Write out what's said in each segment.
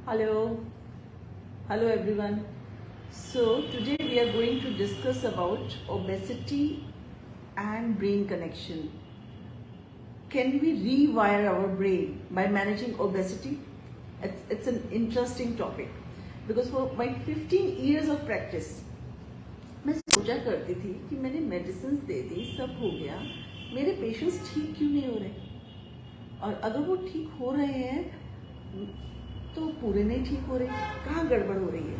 Hello, hello everyone. So today we are going to discuss about obesity and brain connection. Can we rewire our brain by managing obesity? It's an interesting topic because for my 15 years of practice, मैं सोचा करती थी कि मैंने medicine दे दी, सब हो गया, मेरे पेशेंट्स ठीक क्यों नहीं हो रहे? और अगर वो ठीक हो रहे हैं तो पूरे नहीं ठीक हो रहे, कहाँ गड़बड़ हो रही है?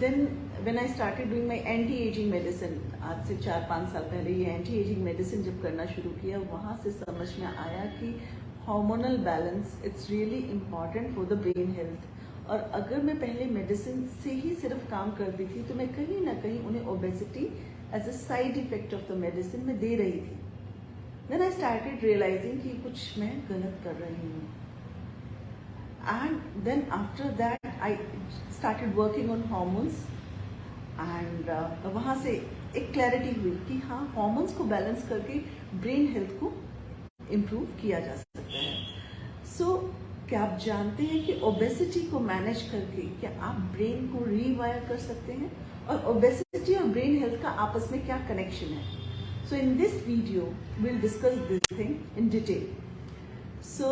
Then when I started doing my anti aging medicine, आज से 4-5 साल पहले ये एंटी एजिंग मेडिसिन जब करना शुरू किया, वहाँ से समझ में आया कि hormonal balance it's really important for the brain health. और अगर मैं पहले मेडिसिन से ही सिर्फ काम करती थी तो मैं कहीं ना कहीं उन्हें obesity as a side effect of the medicine में दे रही थी। देन आई स्टार्टेड रियलाइजिंग कि कुछ मैं गलत कर रही हूँ। And then after that I started working on hormones and वहाँ से एक क्लैरिटी हुई कि हाँ, हॉर्मोन्स को बैलेंस करके ब्रेन हेल्थ को इम्प्रूव किया जा सकता है। सो क्या आप जानते हैं कि ओबेसिटी को मैनेज करके क्या आप ब्रेन को रीवायर कर सकते हैं? और ओबेसिटी और ब्रेन हेल्थ का आपस में क्या कनेक्शन है? So in this video we'll discuss this thing in detail. So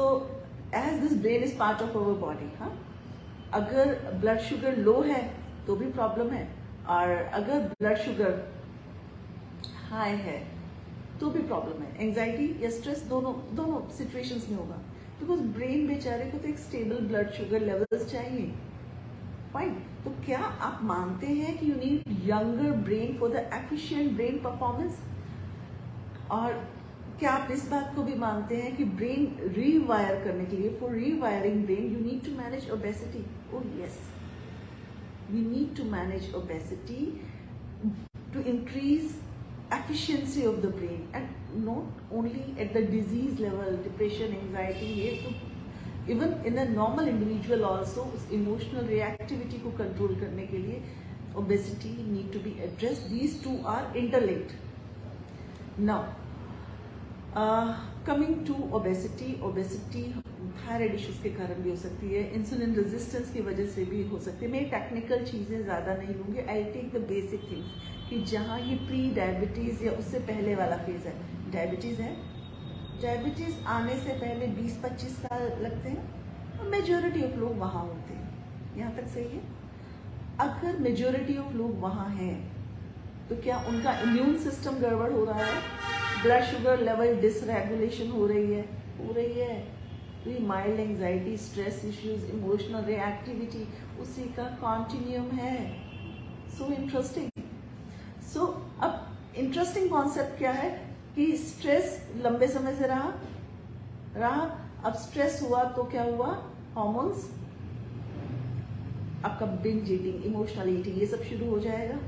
as this brain is part of our body, हाँ, अगर ब्लड शुगर लो है तो भी प्रॉब्लम है, और अगर ब्लड शुगर हाई है तो भी प्रॉब्लम है। एंजाइटी या स्ट्रेस दोनों सिचुएशंस में होगा, बिकॉज ब्रेन बेचारे को तो एक स्टेबल ब्लड शुगर लेवल्स चाहिए। फाइन, तो क्या आप मानते हैं कि you need younger brain for the efficient brain performance? और क्या आप इस बात को भी मानते हैं कि ब्रेन रीवायर करने के लिए, for rewiring brain, you need to manage obesity? Oh yes, we need to manage obesity to increase efficiency of the brain, and not only at the disease level, depression, anxiety, ये तो even in a normal individual also उस emotional reactivity को control करने के लिए obesity need to be addressed. These two are interlinked. Now coming to obesity thyroid issues के कारण भी हो सकती है, इंसुलिन रेजिस्टेंस की वजह से भी हो सकती है। मैं टेक्निकल चीजें ज्यादा नहीं लूंगी, I take the basic things कि जहाँ ये प्री डायबिटीज या उससे पहले वाला फेज है। डायबिटीज है, डायबिटीज आने से पहले 20-25 साल लगते हैं और मेजोरिटी ऑफ लोग वहाँ होते हैं। यहाँ तक सही है? अगर मेजोरिटी ऑफ लोग वहाँ हैं तो क्या उनका इम्यून सिस्टम गड़बड़ हो रहा है? ब्लड शुगर लेवल डिसरेगुलेशन हो रही है, तो ये mild anxiety, stress issues, emotional reactivity उसी का कॉन्टिन्यूम है। So interesting. सो अब इंटरेस्टिंग कॉन्सेप्ट क्या है कि स्ट्रेस लंबे समय से रहा, अब स्ट्रेस हुआ तो क्या हुआ? हॉर्मोन्स, आपका बिंज ईटिंग, इमोशनल ईटिंग, ये सब शुरू हो जाएगा,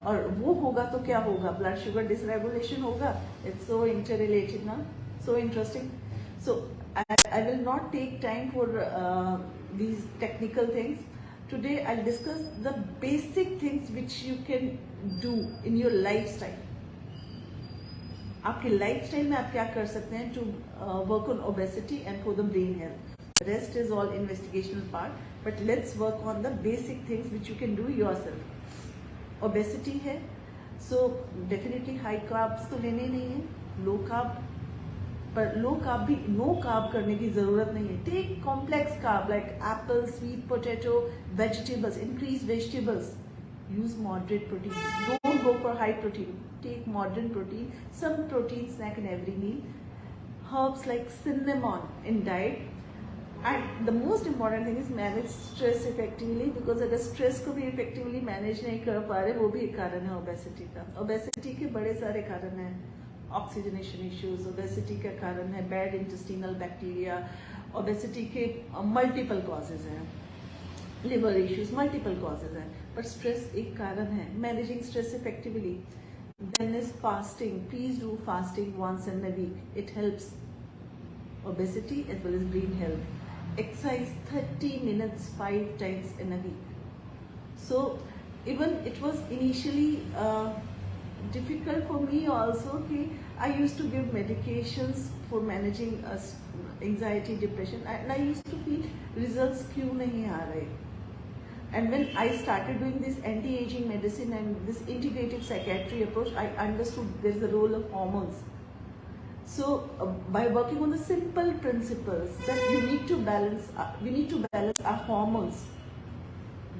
और वो होगा तो क्या होगा? ब्लड शुगर डिसरेगुलेशन होगा। इट्स सो इंटररिलेटेड ना, so interesting. So I will not take time for these technical things. Today I'll discuss the basic things which you can do in your lifestyle. आपके lifestyle में आप क्या कर सकते हैं to work on obesity and for the brain health. The rest is all investigational part, but let's work on the basic things which you can do yourself. Obesity है, so definitely high carbs तो लेने नहीं है, low carb, पर low carb भी no carb करने की जरूरत नहीं है। Take complex carb like apple, sweet potato, vegetables, increase vegetables, use moderate protein, don't go for high protein, take moderate protein, some protein snack in every meal, herbs like cinnamon in diet, and the most important thing is manage stress effectively, because अगर stress को भी effectively manage नहीं कर पा रहे, वो भी एक कारण है ओबेसिटी का। ओबेसिटी के बड़े सारे कारण हैं, ऑक्सीजनेशन इश्यूज ओबेसिटी का कारण है, बैड इंटेस्टिनल बैक्टीरिया, ओबेसिटी के मल्टीपल कॉजेज हैं, लिवर इश्यूज, मल्टीपल कॉजेज हैं, पर स्ट्रेस एक कारण है। Managing stress effectively, then is fasting, please do fasting once in a week, it helps obesity as well as brain health. Exercise 30 minutes 5 times in a week. So even it was initially difficult for me also कि I used to give medications for managing anxiety, depression, and I used to feel results क्यों नहीं आ रहे. And when I started doing this anti-aging medicine and this integrative psychiatry approach, I understood there's the role of hormones. So by working on the simple principles that you need to balance, we need to balance our hormones.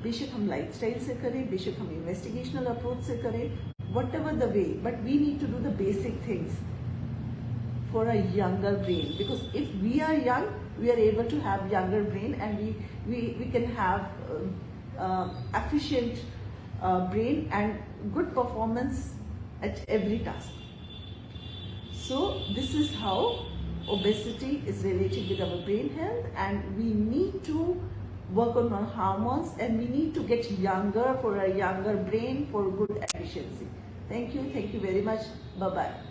बेशक हम lifestyle से करें, बेशक हम investigational approach से करें, whatever the way, but we need to do the basic things for a younger brain. Because if we are young, we are able to have younger brain, and we can have efficient brain and good performance at every task. So this is how obesity is related with our brain health, and we need to work on our hormones, and we need to get younger for a younger brain, for good efficiency. Thank you very much. Bye bye.